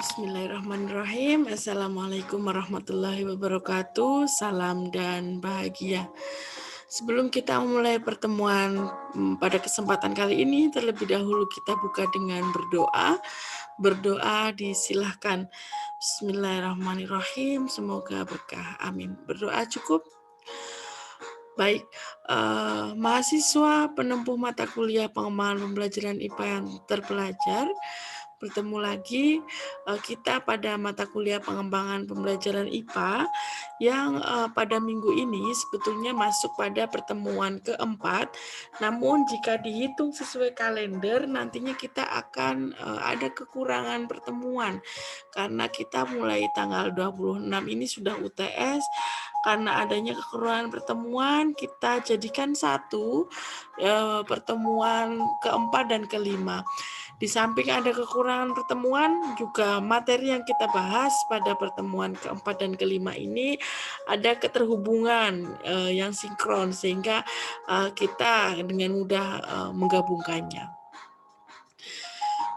Bismillahirrahmanirrahim. Assalamualaikum warahmatullahi wabarakatuh. Salam dan bahagia. Sebelum kita memulai pertemuan pada kesempatan kali ini, terlebih dahulu kita buka dengan berdoa. Berdoa disilahkan. Bismillahirrahmanirrahim. Semoga berkah. Amin. Berdoa cukup? Baik, mahasiswa penempuh mata kuliah pengembangan pembelajaran IPA yang terpelajar, bertemu lagi kita pada mata kuliah pengembangan pembelajaran IPA yang pada minggu ini sebetulnya masuk pada pertemuan keempat. Namun jika dihitung sesuai kalender, nantinya kita akan ada kekurangan pertemuan karena kita mulai tanggal 26 ini sudah UTS. Karena adanya kekurangan pertemuan, kita jadikan satu pertemuan keempat dan kelima. Di samping ada kekurangan pertemuan, juga materi yang kita bahas pada pertemuan keempat dan kelima ini ada keterhubungan yang sinkron, sehingga kita dengan mudah menggabungkannya.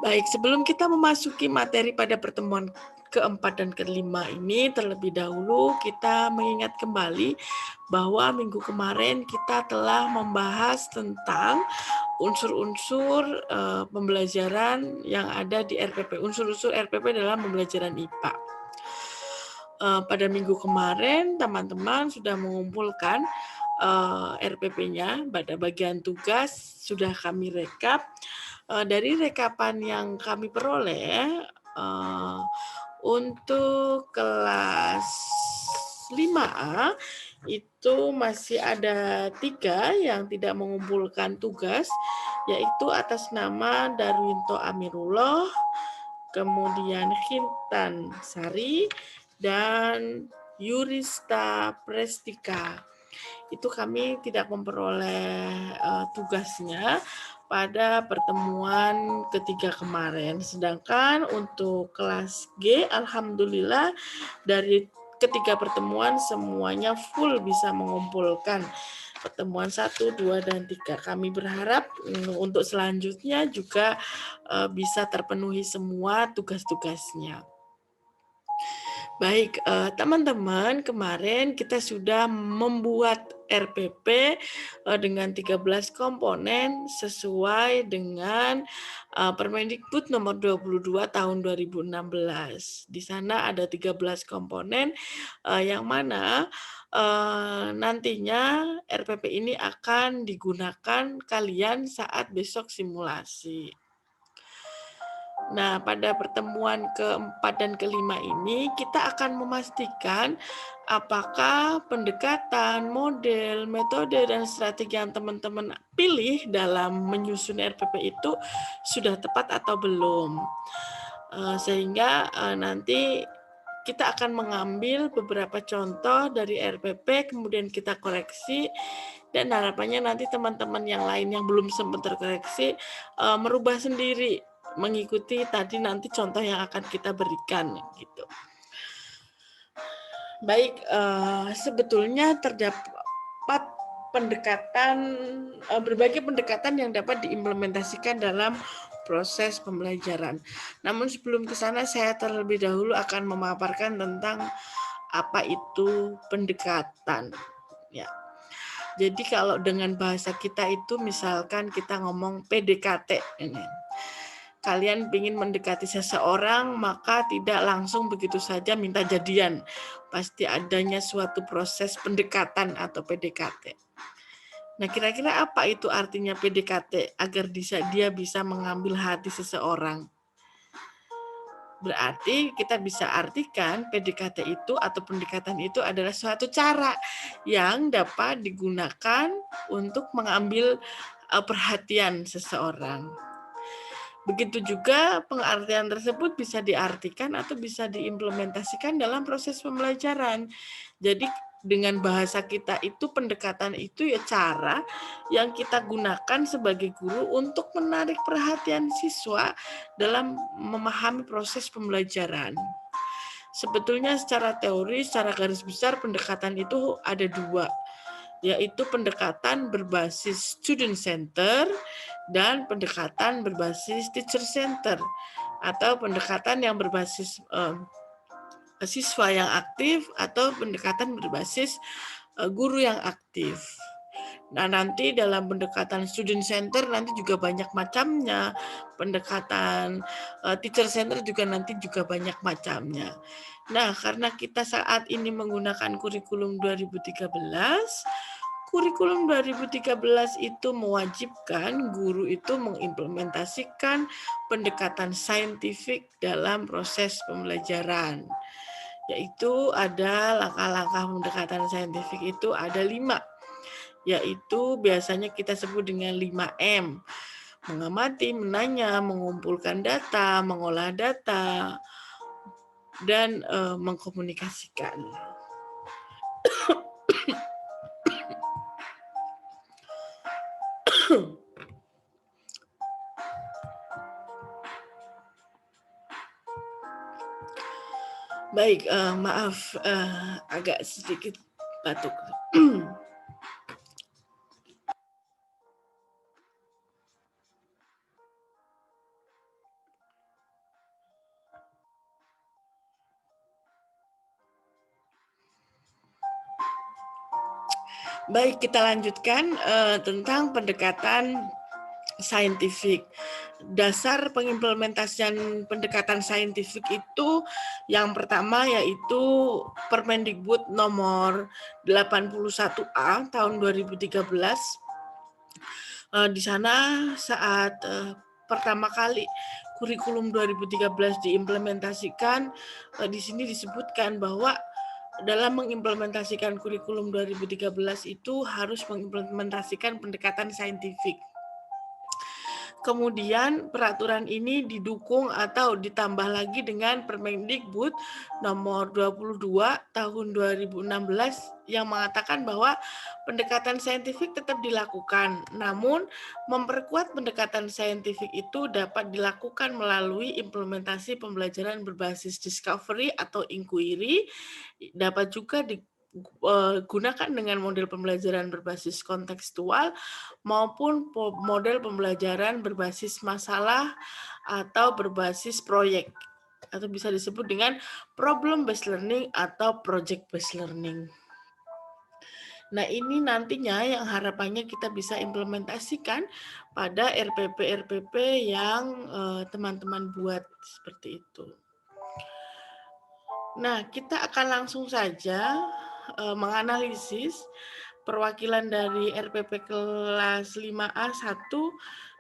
Baik, sebelum kita memasuki materi pada pertemuan keempat dan kelima ini, terlebih dahulu kita mengingat kembali bahwa minggu kemarin kita telah membahas tentang unsur-unsur pembelajaran yang ada di RPP, unsur-unsur RPP dalam pembelajaran IPA. Pada minggu kemarin teman-teman sudah mengumpulkan RPP-nya pada bagian tugas, sudah kami rekap. Dari rekapan yang kami peroleh untuk kelas 5A itu masih ada 3 yang tidak mengumpulkan tugas, yaitu atas nama Darwinto Amirullah, kemudian Hintan Sari, dan Yurista Prestika. Itu kami tidak memperoleh tugasnya pada pertemuan ketiga kemarin. Sedangkan untuk kelas G, alhamdulillah dari ketiga pertemuan semuanya full bisa mengumpulkan pertemuan 1, 2, dan 3. Kami berharap untuk selanjutnya juga bisa terpenuhi semua tugas-tugasnya. Baik, teman-teman, kemarin kita sudah membuat RPP dengan 13 komponen sesuai dengan Permendikbud nomor 22 tahun 2016. Di sana ada 13 komponen yang mana nantinya RPP ini akan digunakan kalian saat besok simulasi. Nah, pada pertemuan keempat dan kelima ini kita akan memastikan apakah pendekatan, model, metode, dan strategi yang teman-teman pilih dalam menyusun RPP itu sudah tepat atau belum. Sehingga nanti kita akan mengambil beberapa contoh dari RPP, kemudian kita koreksi, dan harapannya nanti teman-teman yang lain yang belum sempat terkoreksi merubah sendiri, mengikuti tadi nanti contoh yang akan kita berikan gitu. Baik, sebetulnya terdapat pendekatan, berbagai pendekatan yang dapat diimplementasikan dalam proses pembelajaran. Namun sebelum ke sana saya terlebih dahulu akan memaparkan tentang apa itu pendekatan. Ya. Jadi kalau dengan bahasa kita itu misalkan kita ngomong PDKT ini. Kalian ingin mendekati seseorang, maka tidak langsung begitu saja minta jadian. Pasti adanya suatu proses pendekatan atau PDKT. Nah, kira-kira apa itu artinya PDKT agar dia bisa mengambil hati seseorang? Berarti kita bisa artikan PDKT itu atau pendekatan itu adalah suatu cara yang dapat digunakan untuk mengambil perhatian seseorang. Begitu juga pengertian tersebut bisa diartikan atau bisa diimplementasikan dalam proses pembelajaran. Jadi dengan bahasa kita itu pendekatan itu ya cara yang kita gunakan sebagai guru untuk menarik perhatian siswa dalam memahami proses pembelajaran. Sebetulnya secara teori, secara garis besar pendekatan itu ada 2, yaitu pendekatan berbasis student center dan pendekatan berbasis teacher center. atau pendekatan yang berbasis siswa yang aktif atau pendekatan berbasis guru yang aktif. Nah, nanti dalam pendekatan student center nanti juga banyak macamnya, pendekatan teacher center juga nanti juga banyak macamnya. Nah, karena kita saat ini menggunakan kurikulum 2013, kurikulum 2013 itu mewajibkan guru itu mengimplementasikan pendekatan saintifik dalam proses pembelajaran. Yaitu ada langkah-langkah pendekatan saintifik itu ada 5, yaitu biasanya kita sebut dengan 5M. Mengamati, menanya, mengumpulkan data, mengolah data, dan mengkomunikasikan. Baik, maaf agak sedikit batuk. Baik, kita lanjutkan tentang pendekatan saintifik. Dasar pengimplementasian pendekatan saintifik itu yang pertama yaitu Permendikbud nomor 81A tahun 2013. Di sana saat pertama kali kurikulum 2013 diimplementasikan, di sini disebutkan bahwa dalam mengimplementasikan kurikulum 2013 itu harus mengimplementasikan pendekatan saintifik. Kemudian peraturan ini didukung atau ditambah lagi dengan Permendikbud nomor 22 tahun 2016 yang mengatakan bahwa pendekatan saintifik tetap dilakukan. Namun memperkuat pendekatan saintifik itu dapat dilakukan melalui implementasi pembelajaran berbasis discovery atau inquiry, dapat juga digunakan dengan model pembelajaran berbasis kontekstual maupun model pembelajaran berbasis masalah atau berbasis proyek, atau bisa disebut dengan problem based learning atau project based learning. Nah, ini nantinya yang harapannya kita bisa implementasikan pada RPP-RPP yang teman-teman buat seperti itu. Nah, kita akan langsung saja menganalisis perwakilan dari RPP kelas 5A1,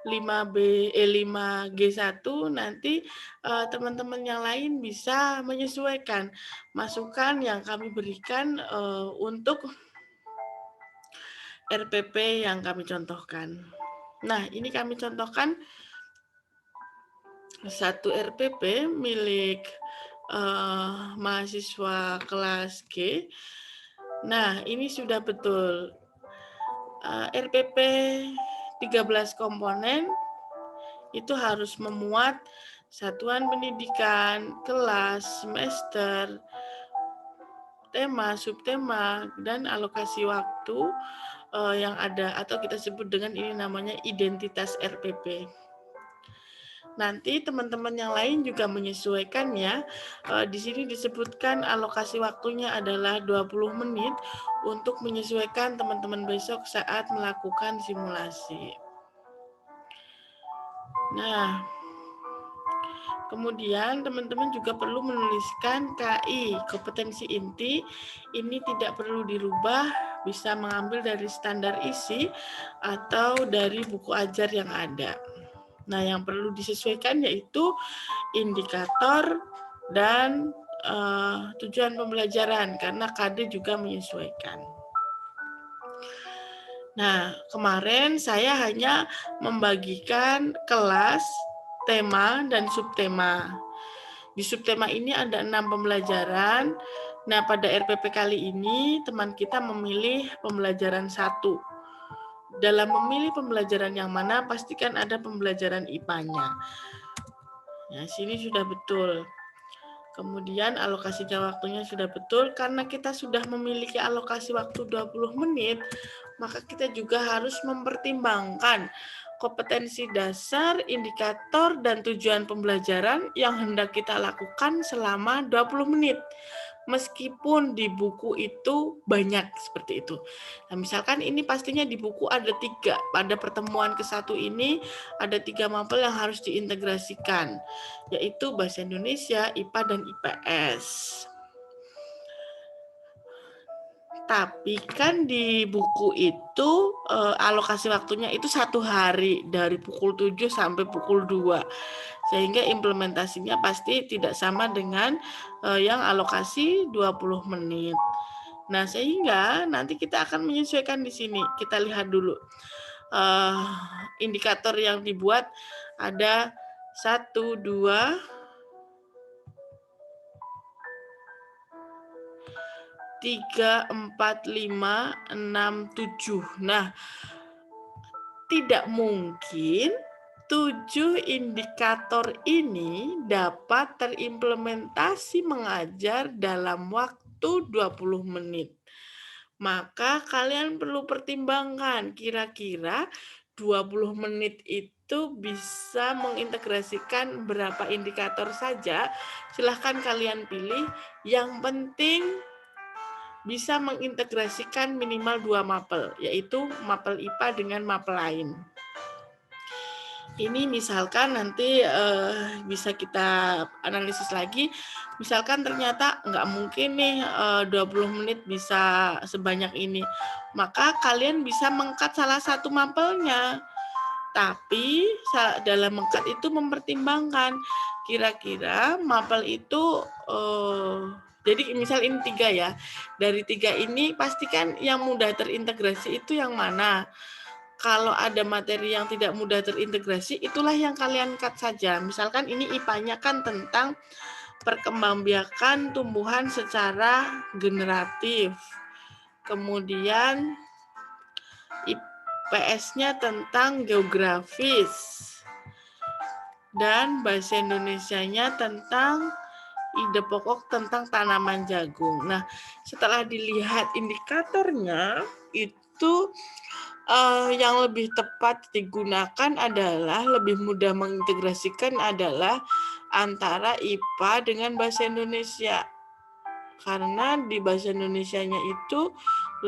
5G1 nanti teman-teman yang lain bisa menyesuaikan masukan yang kami berikan untuk RPP yang kami contohkan. Nah, ini kami contohkan satu RPP milik mahasiswa kelas G. Nah, ini sudah betul. RPP 13 komponen itu harus memuat satuan pendidikan, kelas, semester, tema, subtema, dan alokasi waktu yang ada atau kita sebut dengan ini namanya identitas RPP. Nanti teman-teman yang lain juga menyesuaikannya. Di sini disebutkan alokasi waktunya adalah 20 menit untuk menyesuaikan teman-teman besok saat melakukan simulasi. Nah, kemudian teman-teman juga perlu menuliskan KI, kompetensi inti. Ini tidak perlu dirubah, bisa mengambil dari standar isi atau dari buku ajar yang ada. Nah, yang perlu disesuaikan yaitu indikator dan tujuan pembelajaran, karena KD juga menyesuaikan. Nah, kemarin saya hanya membagikan kelas, tema, dan subtema. Di subtema ini ada 6 pembelajaran. Nah, pada RPP kali ini teman kita memilih pembelajaran 1. Dalam memilih pembelajaran yang mana, pastikan ada pembelajaran IPA-nya. Nah, sini sudah betul. Kemudian alokasi waktunya sudah betul. Karena kita sudah memiliki alokasi waktu 20 menit, maka kita juga harus mempertimbangkan kompetensi dasar, indikator, dan tujuan pembelajaran yang hendak kita lakukan selama 20 menit. Meskipun di buku itu banyak seperti itu. Nah, misalkan ini pastinya di buku ada 3. Pada pertemuan ke-1 ini ada 3 mapel yang harus diintegrasikan, yaitu Bahasa Indonesia, IPA, dan IPS. Tapi kan di buku itu alokasi waktunya itu 1 hari dari pukul 7 sampai pukul 2. Sehingga implementasinya pasti tidak sama dengan yang alokasi 20 menit. Nah, sehingga nanti kita akan menyesuaikan di sini. Kita lihat dulu. Indikator yang dibuat ada 1, 2, 3, 4, 5, 6, 7. Nah, tidak mungkin 7 indikator ini dapat terimplementasi mengajar dalam waktu 20 menit. Maka kalian perlu pertimbangkan kira-kira 20 menit itu bisa mengintegrasikan berapa indikator saja. Silahkan kalian pilih. Yang penting bisa mengintegrasikan minimal 2 mapel, yaitu mapel IPA dengan mapel lain. Ini misalkan nanti bisa kita analisis lagi. Misalkan ternyata nggak mungkin nih 20 menit bisa sebanyak ini. Maka kalian bisa meng-cut salah satu mapelnya. Tapi dalam meng-cut itu mempertimbangkan kira-kira mapel itu jadi misal ini 3 ya. Dari 3 ini pastikan yang mudah terintegrasi itu yang mana. Kalau ada materi yang tidak mudah terintegrasi, itulah yang kalian cut saja. Misalkan ini IPA-nya kan tentang perkembangbiakan tumbuhan secara generatif. Kemudian IPS-nya tentang geografis. Dan bahasa Indonesianya tentang ide pokok tentang tanaman jagung. Nah, setelah dilihat indikatornya, itu yang lebih tepat digunakan adalah, lebih mudah mengintegrasikan adalah antara IPA dengan bahasa Indonesia. Karena di bahasa Indonesianya itu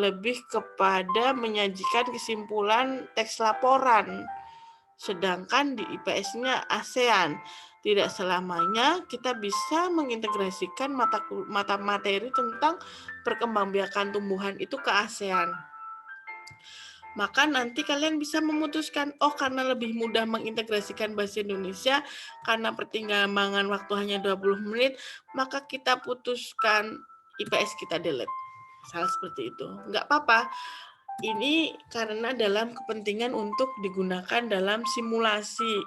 lebih kepada menyajikan kesimpulan teks laporan. Sedangkan di IPS-nya ASEAN. Tidak selamanya kita bisa mengintegrasikan mata materi tentang perkembangbiakan tumbuhan itu ke ASEAN. Maka nanti kalian bisa memutuskan, oh karena lebih mudah mengintegrasikan bahasa Indonesia, karena pertimbangan waktu hanya 20 menit, maka kita putuskan IPS kita delete. Misal seperti itu. Nggak apa-apa. Ini karena dalam kepentingan untuk digunakan dalam simulasi.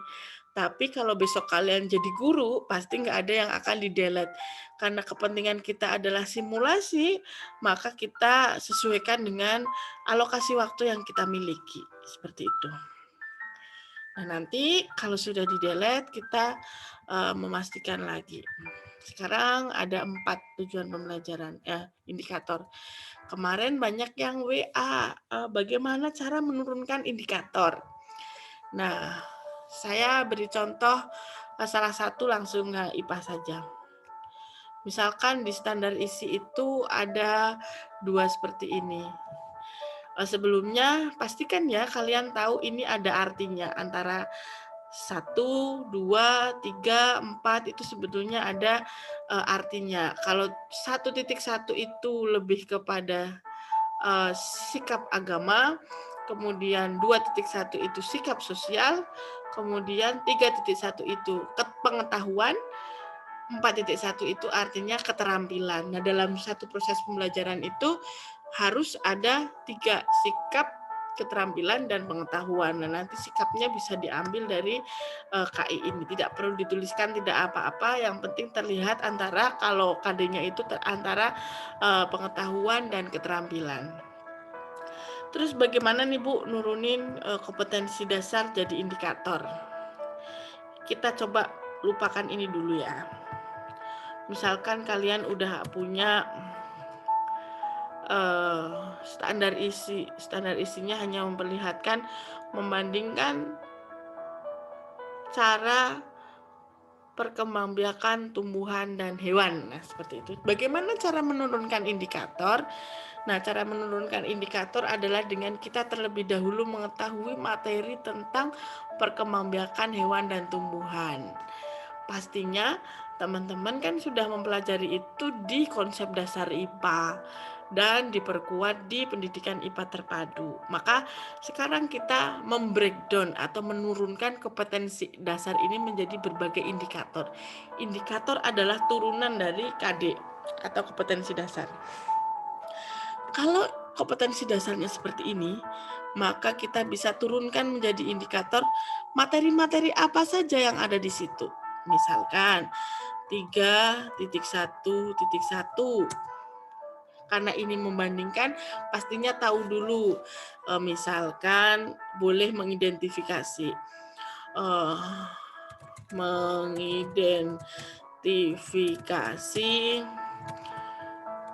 Tapi kalau besok kalian jadi guru, pasti nggak ada yang akan di-delete. Karena kepentingan kita adalah simulasi, maka kita sesuaikan dengan alokasi waktu yang kita miliki. Seperti itu. Nah, nanti kalau sudah di-delete, kita memastikan lagi. Sekarang ada 4 tujuan pembelajaran, indikator. Kemarin banyak yang WA, bagaimana cara menurunkan indikator. Nah, saya beri contoh salah satu langsung IPA saja. Misalkan di standar isi itu ada 2 seperti ini. Sebelumnya pastikan ya kalian tahu ini ada artinya antara 1, 2, 3, 4 itu sebetulnya ada artinya. Kalau 1.1 itu lebih kepada sikap agama, kemudian 2.1 itu sikap sosial, kemudian 3.1 itu pengetahuan, 4.1 itu artinya keterampilan. Nah, dalam satu proses pembelajaran itu harus ada 3, sikap, keterampilan, dan pengetahuan. Nah, nanti sikapnya bisa diambil dari KI ini. Tidak perlu dituliskan, tidak apa-apa. Yang penting terlihat antara, kalau KD-nya itu antara pengetahuan dan keterampilan. Terus bagaimana nih Bu nurunin kompetensi dasar jadi indikator? Kita coba lupakan ini dulu ya. Misalkan kalian udah punya standar isinya hanya memperlihatkan membandingkan cara perkembangbiakan tumbuhan dan hewan. Nah, seperti itu. Bagaimana cara menurunkan indikator? Nah, cara menurunkan indikator adalah dengan kita terlebih dahulu mengetahui materi tentang perkembangbiakan hewan dan tumbuhan. Pastinya teman-teman kan sudah mempelajari itu di konsep dasar IPA dan diperkuat di pendidikan IPA terpadu. Maka sekarang kita membreakdown atau menurunkan kompetensi dasar ini menjadi berbagai indikator. Indikator adalah turunan dari KD atau kompetensi dasar. Kalau kompetensi dasarnya seperti ini, maka kita bisa turunkan menjadi indikator materi-materi apa saja yang ada di situ. Misalkan 3.1.1. Karena ini membandingkan, pastinya tahu dulu. Misalkan boleh mengidentifikasi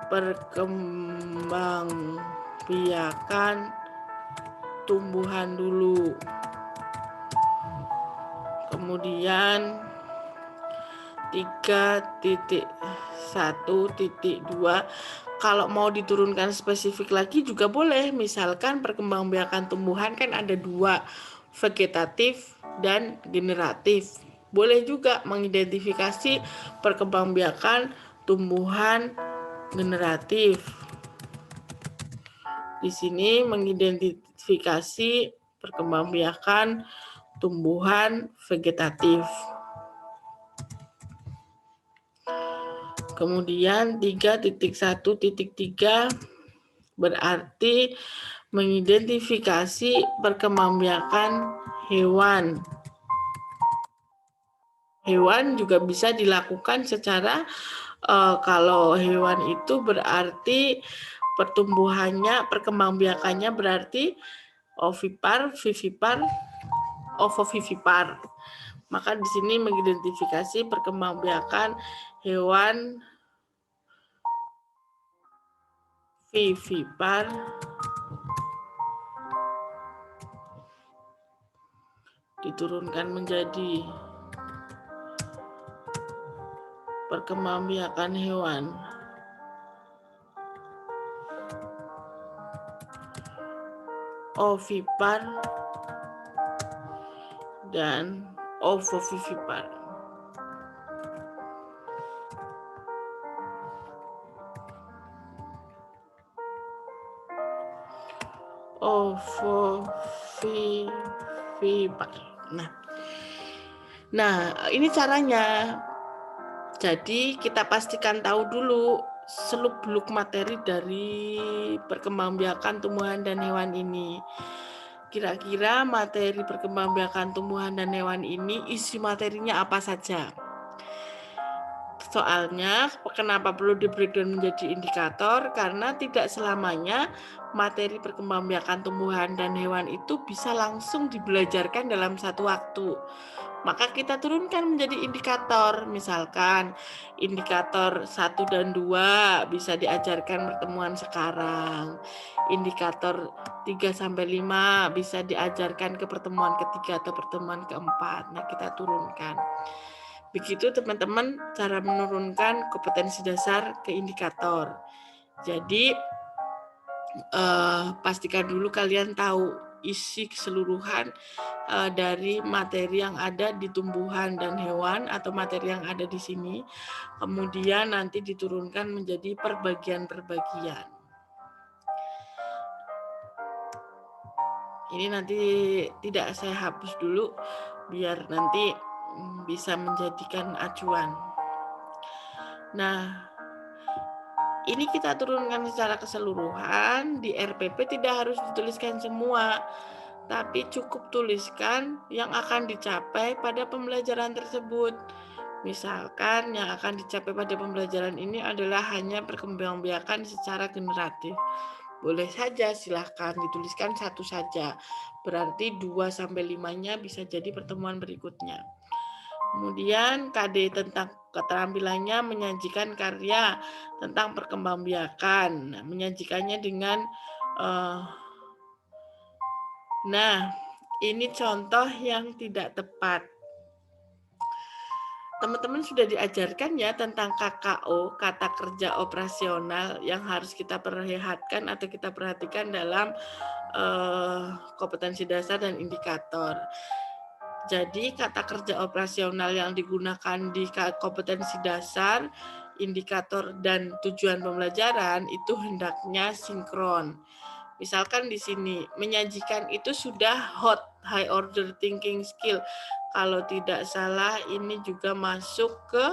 perkembangbiakan tumbuhan dulu. Kemudian 3.1.2, kalau mau diturunkan spesifik lagi juga boleh. Misalkan perkembangbiakan tumbuhan kan ada 2, vegetatif dan generatif. Boleh juga mengidentifikasi perkembangbiakan tumbuhan generatif. Di sini mengidentifikasi perkembangbiakan tumbuhan vegetatif. Kemudian 3.1.3 berarti mengidentifikasi perkembangbiakan hewan. Hewan juga bisa dilakukan secara kalau hewan itu berarti pertumbuhannya, perkembangbiakannya berarti ovipar, vivipar, ovovivipar. Maka di sini mengidentifikasi perkembangbiakan hewan vivipar diturunkan menjadi perkembangbiakan hewan ovipar dan ovovivipar. Ovovivipar. Nah, ini caranya. Jadi kita pastikan tahu dulu seluk-beluk materi dari perkembangbiakan tumbuhan dan hewan ini. Kira-kira materi perkembangbiakan tumbuhan dan hewan ini isi materinya apa saja? Soalnya kenapa perlu di breakdown menjadi indikator? Karena tidak selamanya materi perkembangbiakan tumbuhan dan hewan itu bisa langsung dibelajarkan dalam satu waktu. Maka kita turunkan menjadi indikator. Misalkan indikator 1 dan 2 bisa diajarkan pertemuan sekarang. Indikator 3 sampai 5 bisa diajarkan ke pertemuan ketiga atau pertemuan keempat. Nah, kita turunkan. Begitu teman-teman cara menurunkan kompetensi dasar ke indikator. Jadi pastikan dulu kalian tahu isi keseluruhan dari materi yang ada di tumbuhan dan hewan atau materi yang ada di sini. Kemudian nanti diturunkan menjadi perbagian-perbagian. Ini nanti tidak saya hapus dulu biar nanti bisa menjadikan acuan. Nah, ini kita turunkan secara keseluruhan. Di RPP tidak harus dituliskan semua, tapi cukup tuliskan yang akan dicapai pada pembelajaran tersebut. Misalkan yang akan dicapai pada pembelajaran ini adalah hanya perkembangbiakan secara generatif. Boleh saja, silahkan dituliskan satu saja. Berarti 2-5-nya bisa jadi pertemuan berikutnya. Kemudian KD tentang keterampilannya menyajikan karya tentang perkembangbiakan. Nah, menyajikannya dengan nah, ini contoh yang tidak tepat. teman-teman sudah diajarkan ya tentang KKO, kata kerja operasional, yang harus kita perlihatkan atau kita perhatikan dalam kompetensi dasar dan indikator. Jadi kata kerja operasional yang digunakan di kompetensi dasar, indikator, dan tujuan pembelajaran itu hendaknya sinkron. Misalkan di sini, menyajikan itu sudah hot, high order thinking skill. Kalau tidak salah ini juga masuk ke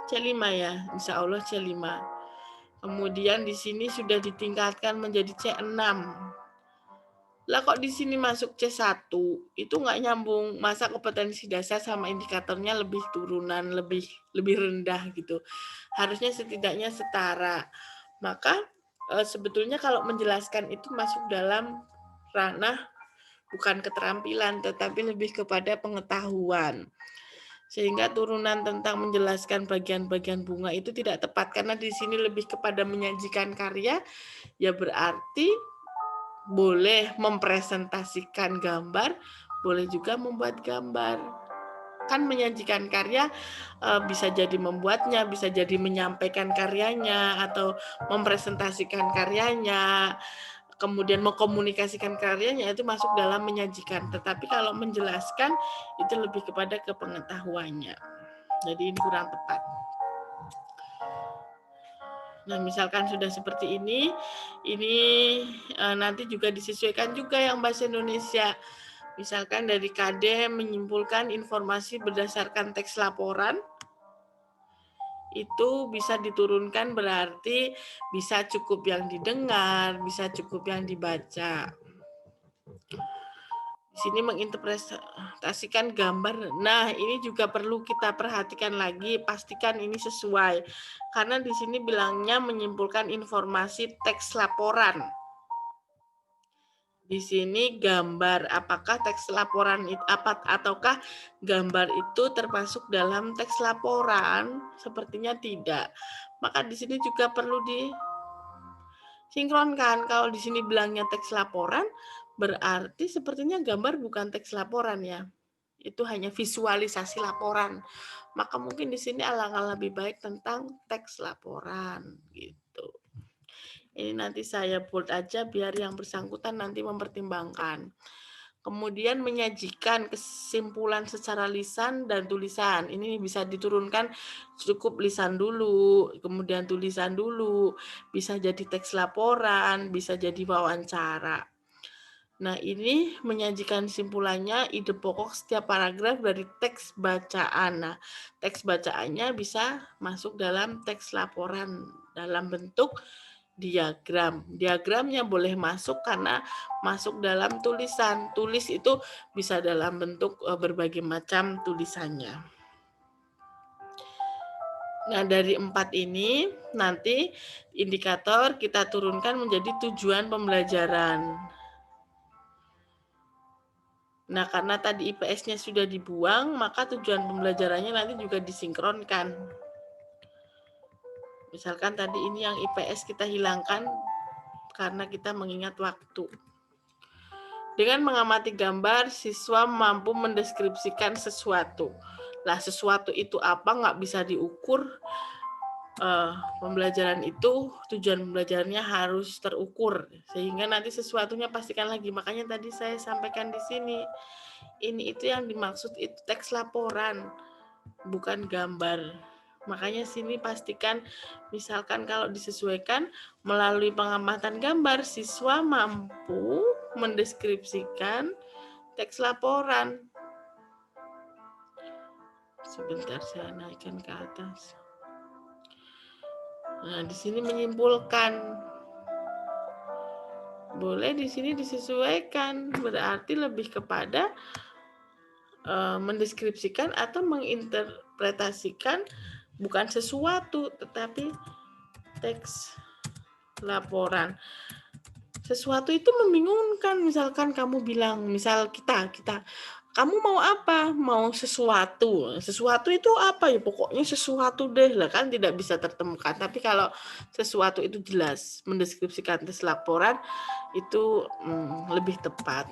C5 ya, insya Allah C5. Kemudian di sini sudah ditingkatkan menjadi C6. Lah kok di sini masuk C1, itu nggak nyambung. Masa kompetensi dasar sama indikatornya lebih turunan, lebih rendah gitu. Harusnya setidaknya setara. Maka sebetulnya kalau menjelaskan itu masuk dalam ranah bukan keterampilan, tetapi lebih kepada pengetahuan. Sehingga turunan tentang menjelaskan bagian-bagian bunga itu tidak tepat, karena di sini lebih kepada menyajikan karya, ya berarti boleh mempresentasikan gambar, boleh juga membuat gambar. Kan menyajikan karya bisa jadi membuatnya, bisa jadi menyampaikan karyanya, atau mempresentasikan karyanya, kemudian mengkomunikasikan karyanya, itu masuk dalam menyajikan. Tetapi kalau menjelaskan itu lebih kepada kepengetahuannya. Jadi ini kurang tepat. Nah, misalkan sudah seperti ini nanti juga disesuaikan juga yang bahasa Indonesia. Misalkan dari KD menyimpulkan informasi berdasarkan teks laporan, itu bisa diturunkan, berarti bisa cukup yang didengar, bisa cukup yang dibaca. Di sini menginterpretasikan gambar. Nah, ini juga perlu kita perhatikan lagi, pastikan ini sesuai. Karena di sini bilangnya menyimpulkan informasi teks laporan. Di sini gambar, apakah teks laporan itu ataukah gambar itu termasuk dalam teks laporan? Sepertinya tidak. Maka di sini juga perlu disinkronkan. Kalau di sini bilangnya teks laporan, berarti sepertinya gambar bukan teks laporan ya. Itu hanya visualisasi laporan. Maka mungkin di sini alangkah lebih baik tentang teks laporan gitu. Ini nanti saya bold aja biar yang bersangkutan nanti mempertimbangkan. Kemudian menyajikan kesimpulan secara lisan dan tulisan. Ini bisa diturunkan cukup lisan dulu, kemudian tulisan dulu. Bisa jadi teks laporan, bisa jadi wawancara. Nah, ini menyajikan simpulannya, ide pokok setiap paragraf dari teks bacaan. Nah, teks bacaannya bisa masuk dalam teks laporan dalam bentuk diagram. Diagramnya boleh masuk karena masuk dalam tulisan. Tulis itu bisa dalam bentuk berbagai macam tulisannya. Nah, dari 4 ini nanti indikator kita turunkan menjadi tujuan pembelajaran. Nah, karena tadi IPS-nya sudah dibuang, maka tujuan pembelajarannya nanti juga disinkronkan. Misalkan tadi ini yang IPS kita hilangkan karena kita mengingat waktu. Dengan mengamati gambar, siswa mampu mendeskripsikan sesuatu. Lah, sesuatu itu apa nggak bisa diukur. Pembelajaran itu, tujuan pembelajarannya harus terukur. Sehingga nanti sesuatunya pastikan lagi. Makanya tadi saya sampaikan di sini. Ini itu yang dimaksud itu teks laporan, bukan gambar. Makanya sini pastikan, misalkan kalau disesuaikan melalui pengamatan gambar, siswa mampu mendeskripsikan teks laporan. Sebentar saya naikkan ke atas. Nah, di sini menyimpulkan. Boleh di sini disesuaikan, berarti lebih kepada mendeskripsikan atau menginterpretasikan bukan sesuatu, tetapi teks laporan. Sesuatu itu membingungkan. Misalkan kamu bilang, misal kita kamu mau apa? Mau sesuatu. Sesuatu itu apa ya? Pokoknya sesuatu deh lah, kan tidak bisa tertemukan. Tapi kalau sesuatu itu jelas, mendeskripsikan teks laporan itu lebih tepat.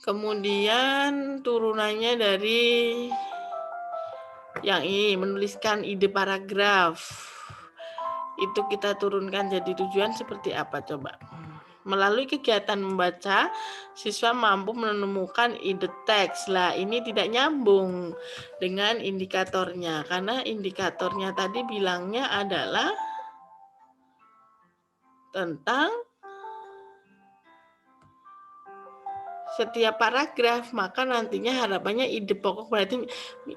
Kemudian turunannya dari yang ini, menuliskan ide paragraf. Itu kita turunkan jadi tujuan seperti apa coba? Melalui kegiatan membaca, siswa mampu menemukan ide teks. Lah, ini tidak nyambung dengan indikatornya, karena indikatornya tadi bilangnya adalah tentang setiap paragraf, maka nantinya harapannya ide pokok berarti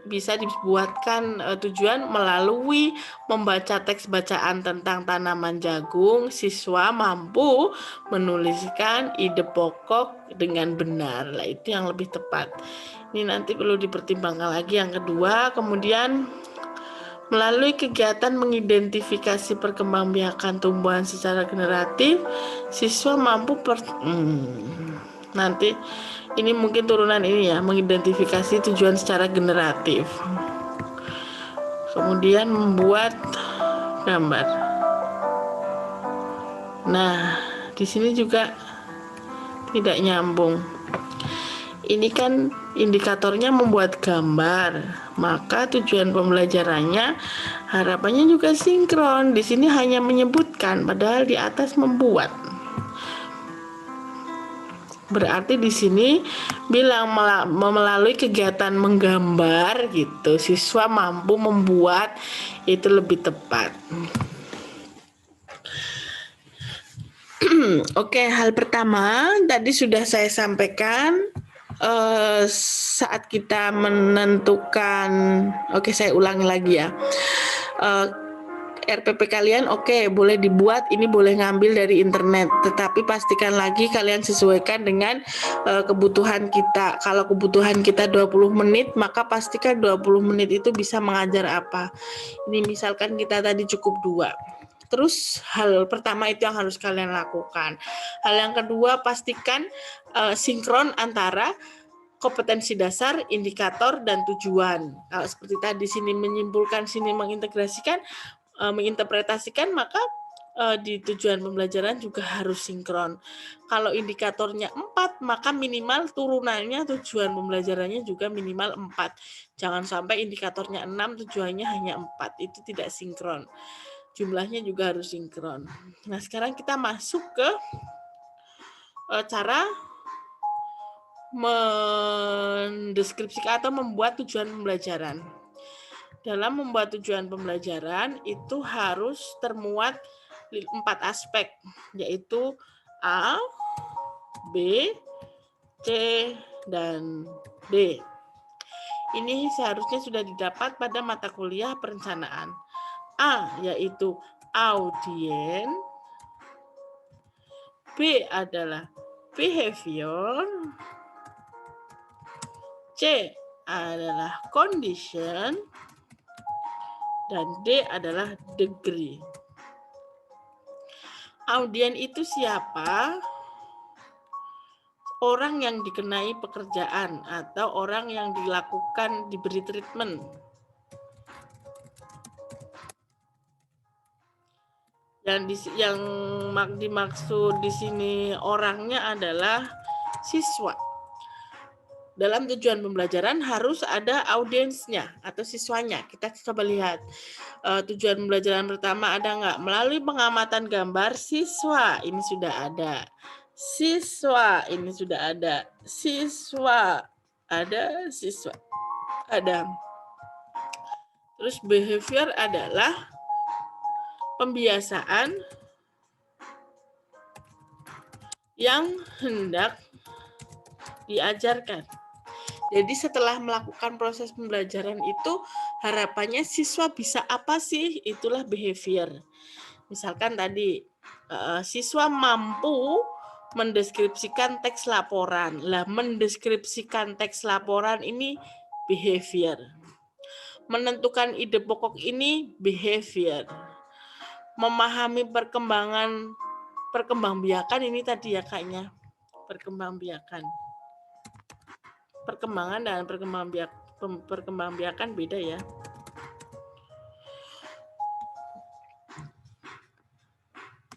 bisa dibuatkan tujuan melalui membaca teks bacaan tentang tanaman jagung, siswa mampu menuliskan ide pokok dengan benar. Lah, itu yang lebih tepat. Ini nanti perlu dipertimbangkan lagi yang kedua. Kemudian melalui kegiatan mengidentifikasi perkembangbiakan tumbuhan secara generatif, siswa mampu nanti ini mungkin turunan ini ya, mengidentifikasi tujuan secara generatif. Kemudian membuat gambar. Nah, di sini juga tidak nyambung. Ini kan indikatornya membuat gambar, maka tujuan pembelajarannya harapannya juga sinkron. Di sini hanya menyebutkan, padahal di atas membuat. Berarti di sini bilang melalui kegiatan menggambar gitu, siswa mampu membuat, itu lebih tepat. Oke, hal pertama tadi sudah saya sampaikan saat kita menentukan. Oke, saya ulangi lagi ya. RPP kalian boleh dibuat, ini boleh ngambil dari internet, tetapi pastikan lagi kalian sesuaikan dengan kebutuhan kita. Kalau kebutuhan kita 20 menit, maka pastikan 20 menit itu bisa mengajar apa. Ini misalkan kita tadi cukup 2. Terus hal pertama itu yang harus kalian lakukan. Hal yang kedua, pastikan sinkron antara kompetensi dasar, indikator, dan tujuan. Seperti tadi sini menyimpulkan, sini mengintegrasikan, menginterpretasikan, maka di tujuan pembelajaran juga harus sinkron. Kalau indikatornya 4, maka minimal turunannya tujuan pembelajarannya juga minimal 4. Jangan sampai indikatornya 6, tujuannya hanya 4. Itu tidak sinkron. Jumlahnya juga harus sinkron. Nah, sekarang kita masuk ke cara mendeskripsikan atau membuat tujuan pembelajaran. Dalam membuat tujuan pembelajaran itu harus termuat 4 aspek, yaitu A, B, C, dan D. Ini seharusnya sudah didapat pada mata kuliah perencanaan. A, yaitu audien. B adalah behavior. C adalah condition. Dan D adalah degree. Audien itu siapa? Orang yang dikenai pekerjaan atau orang yang dilakukan, diberi treatment. Yang dimaksud di sini orangnya adalah siswa. Dalam tujuan pembelajaran harus ada audiensnya atau siswanya. Kita coba lihat tujuan pembelajaran pertama ada nggak? Melalui pengamatan gambar siswa, ini sudah ada. Siswa, ini sudah ada. Siswa, ada. Siswa, ada. Terus behavior adalah pembiasaan yang hendak diajarkan. Jadi setelah melakukan proses pembelajaran itu harapannya siswa bisa apa sih? Itulah behavior. Misalkan tadi siswa mampu mendeskripsikan teks laporan. Lah, mendeskripsikan teks laporan ini behavior. Menentukan ide pokok ini behavior. Memahami perkembangbiakan ini tadi ya kayaknya. Perkembangbiakan perkembangan dan perkembangbiakan beda ya.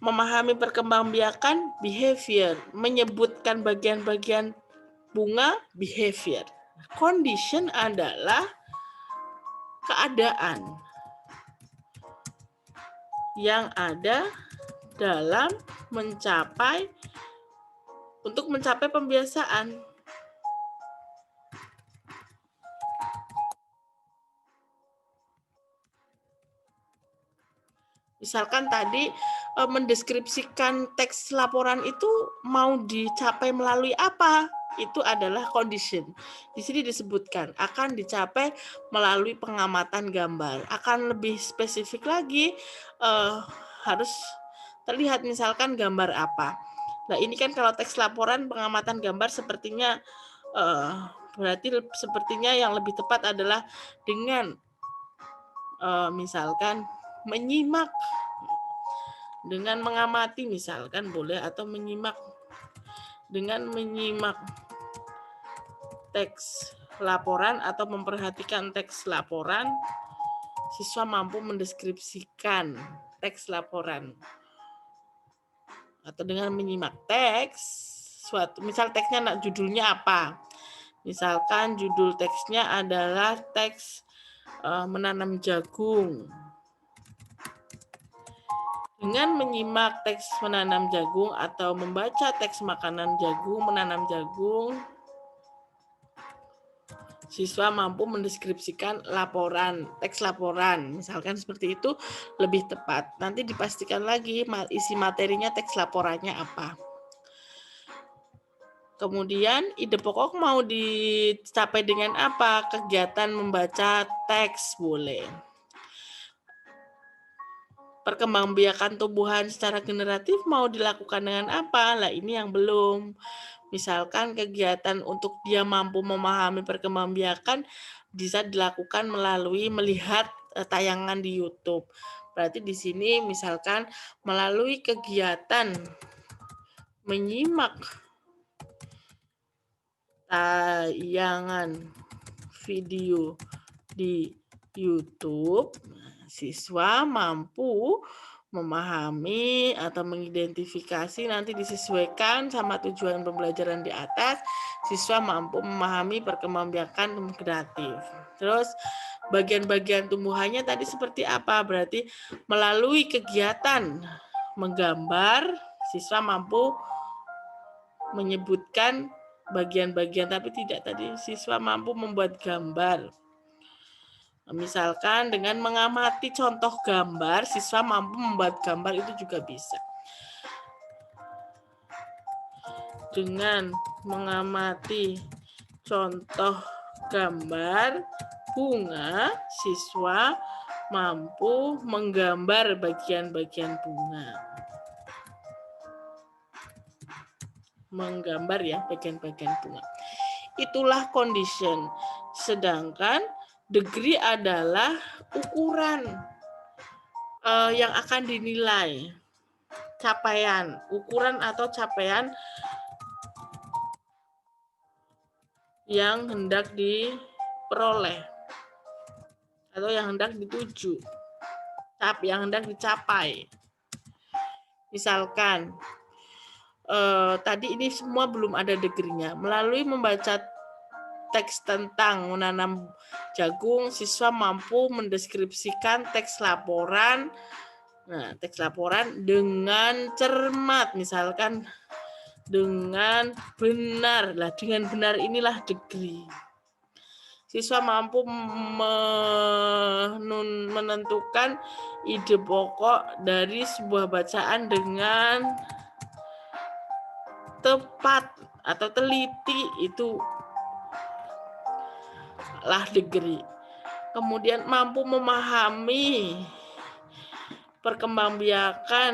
Memahami perkembangbiakan behavior, menyebutkan bagian-bagian bunga behavior. Condition adalah keadaan yang ada dalam untuk mencapai pembiasaan. Misalkan tadi mendeskripsikan teks laporan itu mau dicapai melalui apa? Itu adalah condition. Di sini disebutkan akan dicapai melalui pengamatan gambar. Akan lebih spesifik lagi harus terlihat misalkan gambar apa. Nah, ini kan kalau teks laporan pengamatan gambar sepertinya berarti sepertinya yang lebih tepat adalah dengan misalkan menyimak, dengan mengamati misalkan boleh, atau dengan menyimak teks laporan atau memperhatikan teks laporan, siswa mampu mendeskripsikan teks laporan. Atau dengan menyimak teks suatu, misal teksnya judulnya apa, misalkan judul teksnya adalah teks menanam jagung. Dengan menyimak teks menanam jagung atau membaca teks makanan jagung, menanam jagung, siswa mampu mendeskripsikan teks laporan. Misalkan seperti itu lebih tepat. Nanti dipastikan lagi isi materinya, teks laporannya apa. Kemudian ide pokok mau dicapai dengan apa? Kegiatan membaca teks boleh. Perkembangbiakan tumbuhan secara generatif mau dilakukan dengan apa? Lah ini yang belum. Misalkan kegiatan untuk dia mampu memahami perkembangbiakan bisa dilakukan melalui melihat tayangan di YouTube. Berarti di sini misalkan melalui kegiatan menyimak tayangan video di YouTube, siswa mampu memahami atau mengidentifikasi, nanti disesuaikan sama tujuan pembelajaran di atas, siswa mampu memahami perkembangbiakan kreatif. Terus bagian-bagian tumbuhannya tadi seperti apa? Berarti melalui kegiatan menggambar, siswa mampu menyebutkan bagian-bagian, tapi tidak tadi siswa mampu membuat gambar. Misalkan dengan mengamati contoh gambar, siswa mampu membuat gambar, itu juga bisa. Dengan mengamati contoh gambar bunga, siswa mampu menggambar bagian-bagian bunga. Menggambar ya bagian-bagian bunga. Itulah condition. Sedangkan degree adalah ukuran yang akan dinilai, capaian, ukuran atau capaian yang hendak diperoleh atau yang hendak dituju, yang hendak dicapai. Misalkan tadi ini semua belum ada degree-nya. Melalui membaca teks tentang menanam jagung, siswa mampu mendeskripsikan teks laporan. Nah, teks laporan dengan cermat, misalkan dengan benar. Lah, dengan benar inilah degree. Siswa mampu menentukan ide pokok dari sebuah bacaan dengan tepat atau teliti, itu lah degree. Kemudian mampu memahami perkembangbiakan.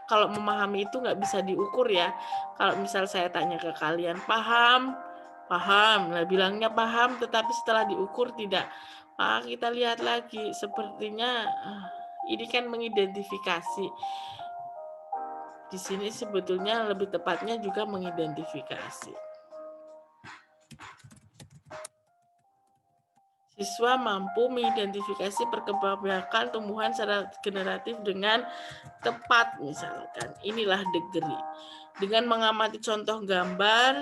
Kalau memahami itu nggak bisa diukur ya. Kalau misal saya tanya ke kalian, paham? Nah, bilangnya paham, tetapi setelah diukur tidak. Maka kita lihat lagi, sepertinya ini kan mengidentifikasi. Di sini sebetulnya lebih tepatnya juga mengidentifikasi. Siswa mampu mengidentifikasi perkembangbiakan tumbuhan secara generatif dengan tepat, misalkan. Inilah degree. Dengan mengamati contoh gambar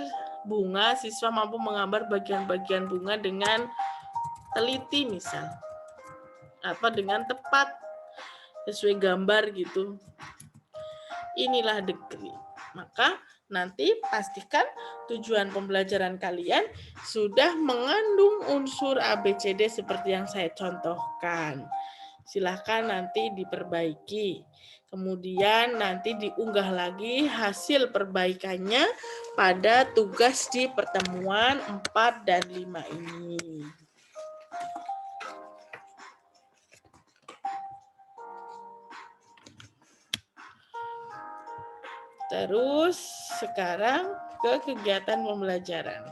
bunga, siswa mampu menggambar bagian-bagian bunga dengan teliti misal, atau dengan tepat sesuai gambar gitu. Inilah degree. Maka nanti pastikan tujuan pembelajaran kalian sudah mengandung unsur ABCD seperti yang saya contohkan. Silahkan nanti diperbaiki. Kemudian nanti diunggah lagi hasil perbaikannya pada tugas di pertemuan 4 dan 5 ini. Terus sekarang ke kegiatan pembelajaran.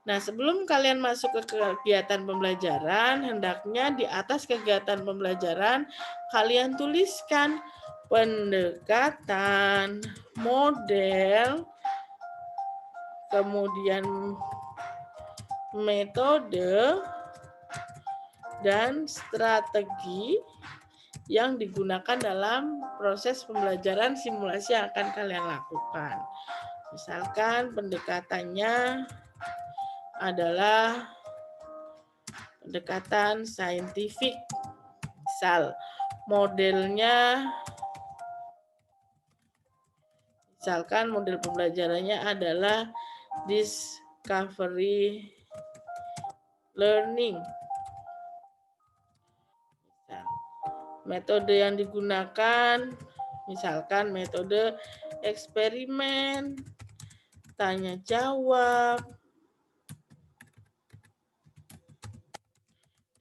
Nah, sebelum kalian masuk ke kegiatan pembelajaran, hendaknya di atas kegiatan pembelajaran kalian tuliskan pendekatan, model, kemudian metode, dan strategi yang digunakan dalam proses pembelajaran simulasi yang akan kalian lakukan. Misalkan pendekatannya adalah pendekatan saintifik. Misal modelnya, misalkan model pembelajarannya adalah discovery learning. Metode yang digunakan misalkan metode eksperimen, tanya jawab,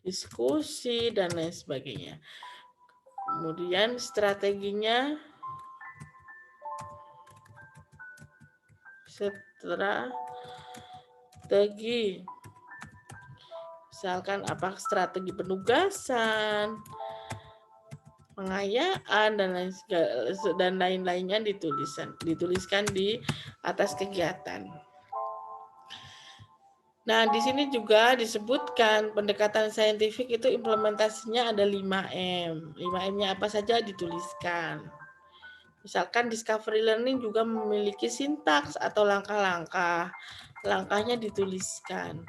diskusi, dan lain sebagainya. Kemudian strategi. Misalkan apa strategi penugasan, pengayaan, dan lain-lainnya dituliskan di atas kegiatan. Nah, di sini juga disebutkan pendekatan saintifik itu implementasinya ada 5M. 5M-nya apa saja dituliskan. Misalkan discovery learning juga memiliki sintaks atau langkah-langkah. Langkahnya dituliskan.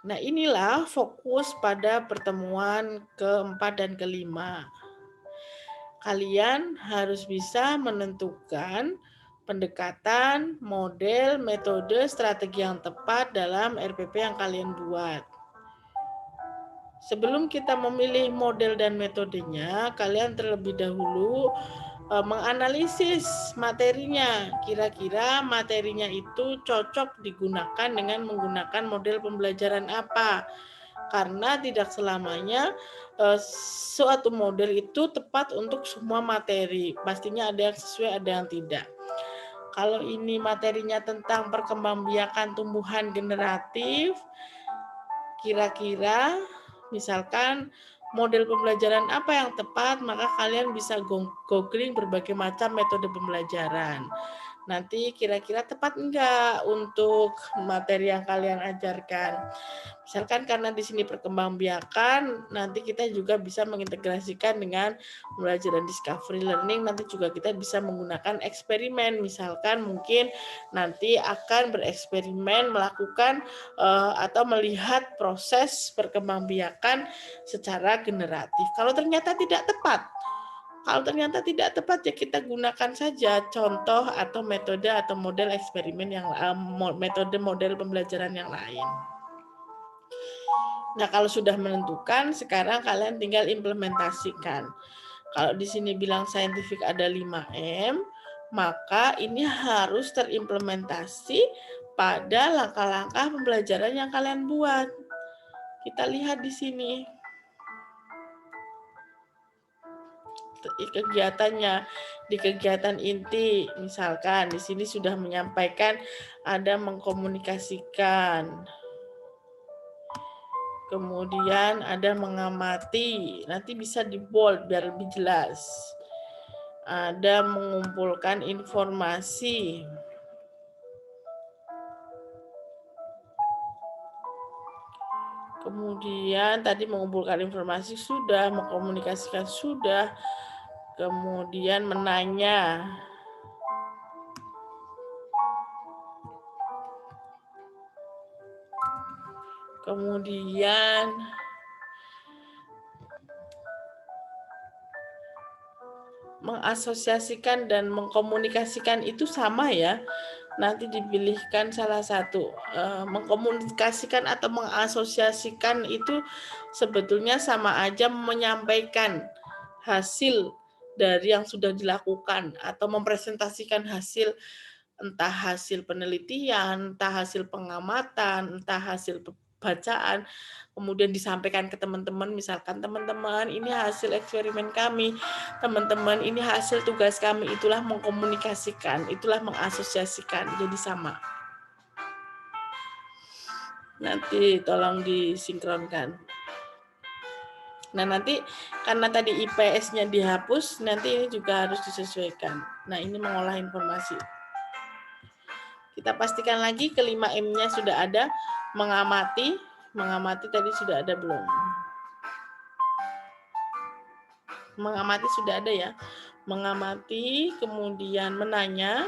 Nah, inilah fokus pada pertemuan keempat dan kelima. Kalian harus bisa menentukan pendekatan, model, metode, strategi yang tepat dalam RPP yang kalian buat. Sebelum kita memilih model dan metodenya, kalian terlebih dahulu menganalisis materinya. Kira-kira materinya itu cocok digunakan dengan menggunakan model pembelajaran apa. Karena tidak selamanya suatu model itu tepat untuk semua materi. Pastinya ada yang sesuai, ada yang tidak. Kalau ini materinya tentang perkembangbiakan tumbuhan generatif, kira-kira misalkan model pembelajaran apa yang tepat, maka kalian bisa googling berbagai macam metode pembelajaran. Nanti kira-kira tepat enggak untuk materi yang kalian ajarkan. Misalkan karena di sini perkembangbiakan, nanti kita juga bisa mengintegrasikan dengan pembelajaran discovery learning, nanti juga kita bisa menggunakan eksperimen. Misalkan mungkin nanti akan bereksperimen melakukan atau melihat proses perkembangbiakan secara generatif. Kalau ternyata tidak tepat, ya kita gunakan saja contoh atau metode atau model eksperimen yang metode model pembelajaran yang lain. Nah, kalau sudah menentukan, sekarang kalian tinggal implementasikan. Kalau di sini bilang saintifik ada 5M, maka ini harus terimplementasi pada langkah-langkah pembelajaran yang kalian buat. Kita lihat di sini. Kegiatannya di kegiatan inti, misalkan di sini sudah menyampaikan ada mengkomunikasikan, kemudian ada mengamati, nanti bisa di bold biar lebih jelas, ada mengumpulkan informasi, kemudian tadi mengumpulkan informasi sudah, mengkomunikasikan sudah, kemudian menanya. Kemudian mengasosiasikan dan mengkomunikasikan itu sama ya. Nanti dipilihkan salah satu. Mengkomunikasikan atau mengasosiasikan itu sebetulnya sama aja menyampaikan hasil dari yang sudah dilakukan atau mempresentasikan hasil, entah hasil penelitian, entah hasil pengamatan, entah hasil bacaan, kemudian disampaikan ke teman-teman, misalkan teman-teman ini hasil eksperimen kami, teman-teman ini hasil tugas kami, itulah mengkomunikasikan, itulah mengasosiasikan, jadi sama. Nanti tolong disinkronkan. Nah nanti karena tadi IPS-nya dihapus, nanti ini juga harus disesuaikan. Nah ini mengolah informasi. Kita pastikan lagi kelima M-nya sudah ada, mengamati. Mengamati tadi sudah ada belum? Mengamati sudah ada ya. Mengamati, kemudian menanya.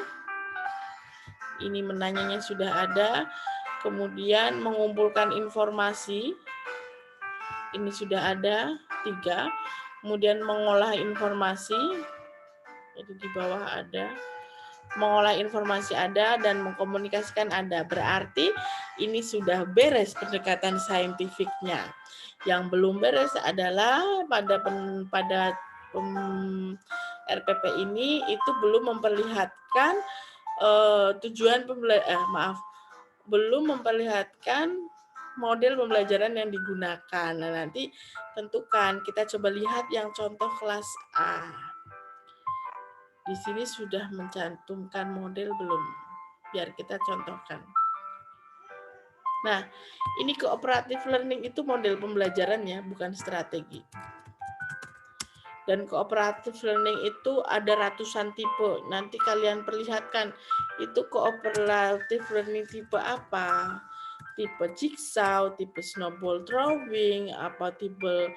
Ini menanyanya sudah ada. Kemudian mengumpulkan informasi. Ini sudah ada, 3. Kemudian mengolah informasi. Jadi di bawah ada. Mengolah informasi ada dan mengkomunikasikan ada. Berarti ini sudah beres pendekatan saintifiknya. Yang belum beres adalah pada RPP ini itu belum memperlihatkan tujuan belum memperlihatkan model pembelajaran yang digunakan. Nah, nanti tentukan, kita coba lihat yang contoh kelas A. Di sini sudah mencantumkan model belum? Biar kita contohkan. Nah, ini cooperative learning itu model pembelajarannya, bukan strategi. Dan cooperative learning itu ada ratusan tipe. Nanti kalian perlihatkan, itu cooperative learning tipe apa? Tipe jigsaw, tipe snowball drawing, apa tipe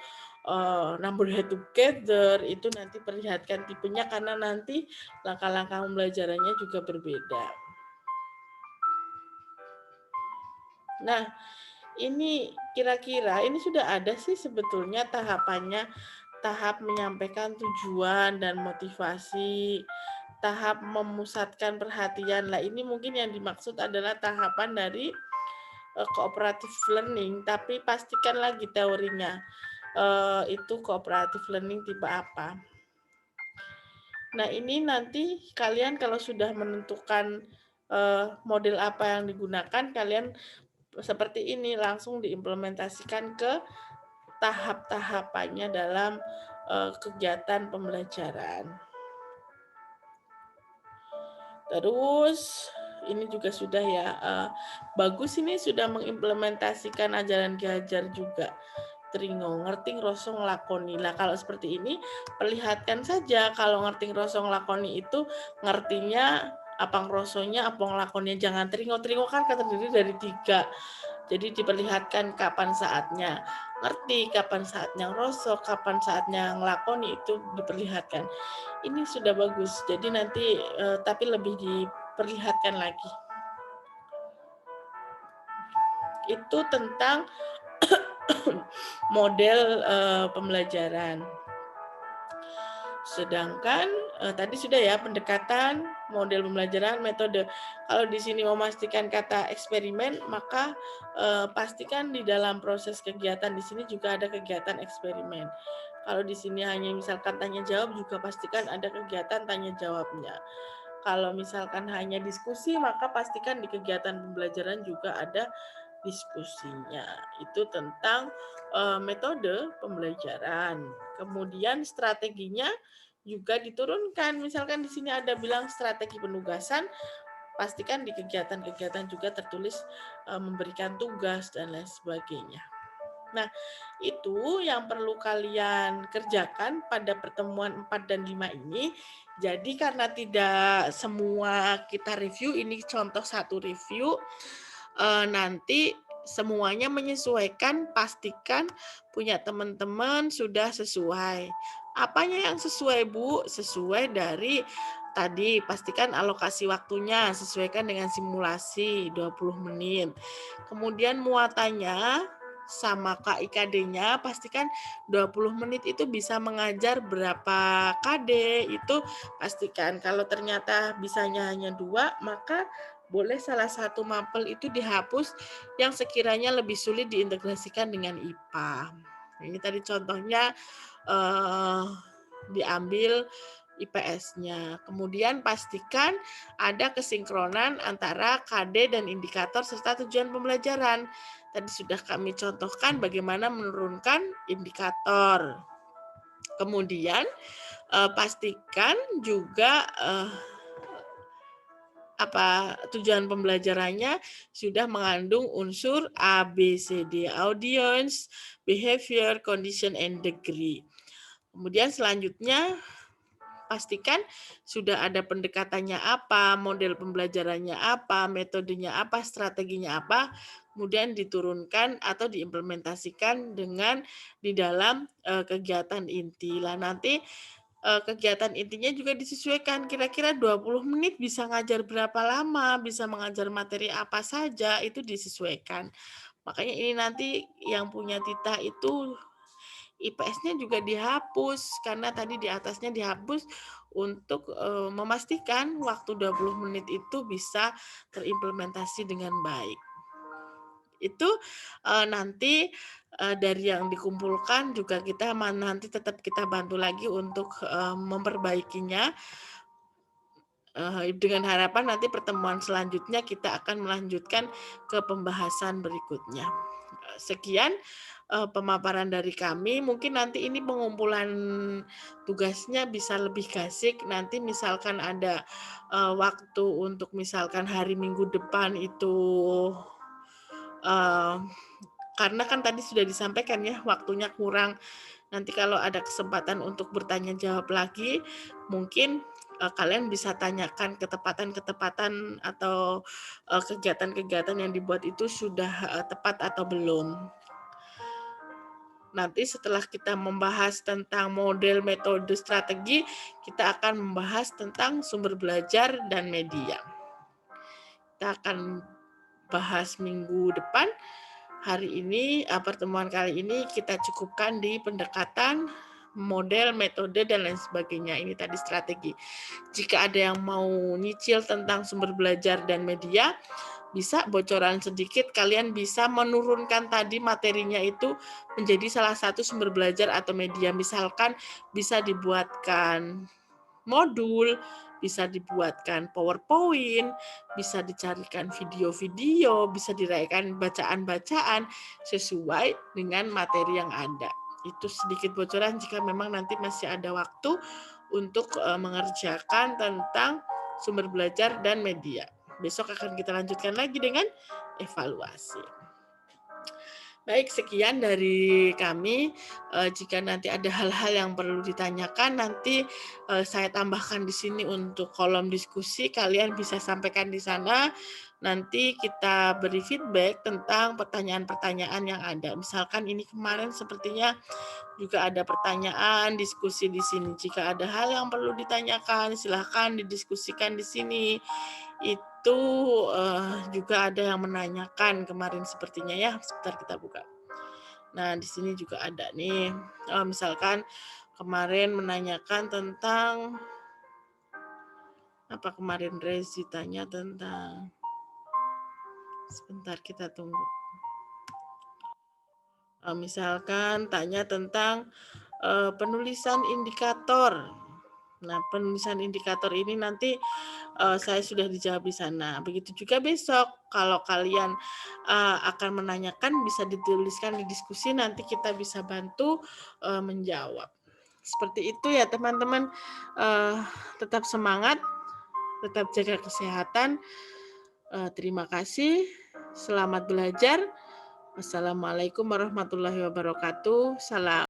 number head together, itu nanti perlihatkan tipenya karena nanti langkah-langkah pembelajarannya juga berbeda. Nah, ini kira-kira ini sudah ada sih sebetulnya tahapannya, tahap menyampaikan tujuan dan motivasi, tahap memusatkan perhatian. Lah ini mungkin yang dimaksud adalah tahapan dari cooperative learning, tapi pastikan lagi teorinya. Itu cooperative learning tipe apa. Nah ini nanti kalian kalau sudah menentukan model apa yang digunakan, kalian seperti ini langsung diimplementasikan ke tahap-tahapannya dalam kegiatan pembelajaran. Terus ini juga sudah ya, bagus ini sudah mengimplementasikan ajaran Ki Hajar juga. Tringo, ngerti ngerosong lakoni. Lah kalau seperti ini, perlihatkan saja kalau ngerti ngerosong lakoni itu ngertinya apa ngerosonya, apa ngelakoninya. Jangan tringo. Tringo kan terdiri dari 3. Jadi diperlihatkan kapan saatnya ngerti, kapan saatnya ngerosok, kapan saatnya ngelakoni, itu diperlihatkan. Ini sudah bagus. Jadi nanti tapi lebih diperlihatkan lagi. Itu tentang model pembelajaran. Sedangkan tadi sudah ya pendekatan, model pembelajaran, metode. Kalau di sini memastikan kata eksperimen, maka pastikan di dalam proses kegiatan di sini juga ada kegiatan eksperimen. Kalau di sini hanya misalkan tanya jawab, juga pastikan ada kegiatan tanya jawabnya. Kalau misalkan hanya diskusi, maka pastikan di kegiatan pembelajaran juga ada diskusinya. Itu tentang metode pembelajaran. Kemudian strateginya juga diturunkan. Misalkan di sini ada bilang strategi penugasan, pastikan di kegiatan-kegiatan juga tertulis memberikan tugas dan lain sebagainya. Nah, itu yang perlu kalian kerjakan pada pertemuan 4 dan 5 ini. Jadi karena tidak semua kita review, ini contoh satu review, nanti semuanya menyesuaikan, pastikan punya teman-teman sudah sesuai. Apanya yang sesuai, Bu? Sesuai dari tadi pastikan alokasi waktunya sesuaikan dengan simulasi 20 menit. Kemudian muatannya sama KIKD-nya pastikan 20 menit itu bisa mengajar berapa KD, itu pastikan. Kalau ternyata bisanya hanya 2, maka boleh salah satu mapel itu dihapus yang sekiranya lebih sulit diintegrasikan dengan IPA. Ini tadi contohnya diambil IPS-nya. Kemudian pastikan ada kesinkronan antara KD dan indikator serta tujuan pembelajaran. Tadi sudah kami contohkan bagaimana menurunkan indikator. Kemudian pastikan juga tujuan pembelajarannya sudah mengandung unsur A, B, C, D, audience, behavior, condition, and degree. Kemudian selanjutnya pastikan sudah ada pendekatannya apa, model pembelajarannya apa, metodenya apa, strateginya apa, kemudian diturunkan atau diimplementasikan dengan di dalam kegiatan inti. Lah nanti kegiatan intinya juga disesuaikan, kira-kira 20 menit bisa ngajar berapa lama, bisa mengajar materi apa saja, itu disesuaikan. Makanya ini nanti yang punya titah itu IPS-nya juga dihapus karena tadi di atasnya dihapus untuk memastikan waktu 20 menit itu bisa terimplementasi dengan baik. Itu nanti dari yang dikumpulkan juga kita nanti tetap kita bantu lagi untuk memperbaikinya. Dengan harapan nanti pertemuan selanjutnya kita akan melanjutkan ke pembahasan berikutnya. Sekian pemaparan dari kami. Mungkin nanti ini pengumpulan tugasnya bisa lebih gasik. Nanti misalkan ada waktu untuk misalkan hari Minggu depan itu karena kan tadi sudah disampaikan ya waktunya kurang. Nanti kalau ada kesempatan untuk bertanya jawab lagi, mungkin kalian bisa tanyakan ketepatan-ketepatan atau kegiatan-kegiatan yang dibuat itu sudah tepat atau belum. Nanti setelah kita membahas tentang model, metode, strategi, kita akan membahas tentang sumber belajar dan media. Kita akan bahas minggu depan. Hari ini, pertemuan kali ini kita cukupkan di pendekatan model, metode, dan lain sebagainya. Ini tadi strategi. Jika ada yang mau nyicil tentang sumber belajar dan media, bisa bocoran sedikit, kalian bisa menurunkan tadi materinya itu menjadi salah satu sumber belajar atau media. Misalkan bisa dibuatkan modul, bisa dibuatkan PowerPoint, bisa dicarikan video-video, bisa diraikan bacaan-bacaan sesuai dengan materi yang ada. Itu sedikit bocoran jika memang nanti masih ada waktu untuk mengerjakan tentang sumber belajar dan media. Besok akan kita lanjutkan lagi dengan evaluasi. Baik, sekian dari kami. Jika nanti ada hal-hal yang perlu ditanyakan, nanti saya tambahkan di sini untuk kolom diskusi. Kalian bisa sampaikan di sana. Nanti kita beri feedback tentang pertanyaan-pertanyaan yang ada. Misalkan ini kemarin sepertinya juga ada pertanyaan, diskusi di sini. Jika ada hal yang perlu ditanyakan, silahkan didiskusikan di sini. Itu juga ada yang menanyakan kemarin sepertinya ya. Sebentar kita buka. Nah, di sini juga ada nih. Misalkan kemarin menanyakan tentang apa kemarin Rezi tanya tentang sebentar kita tunggu. Misalkan tanya tentang penulisan indikator. Nah, penulisan indikator ini nanti saya sudah dijawab di sana. Begitu juga besok, kalau kalian akan menanyakan bisa dituliskan di diskusi, nanti kita bisa bantu menjawab. Seperti itu ya teman-teman, tetap semangat, tetap jaga kesehatan. Terima kasih, selamat belajar. Wassalamualaikum warahmatullahi wabarakatuh. Salam.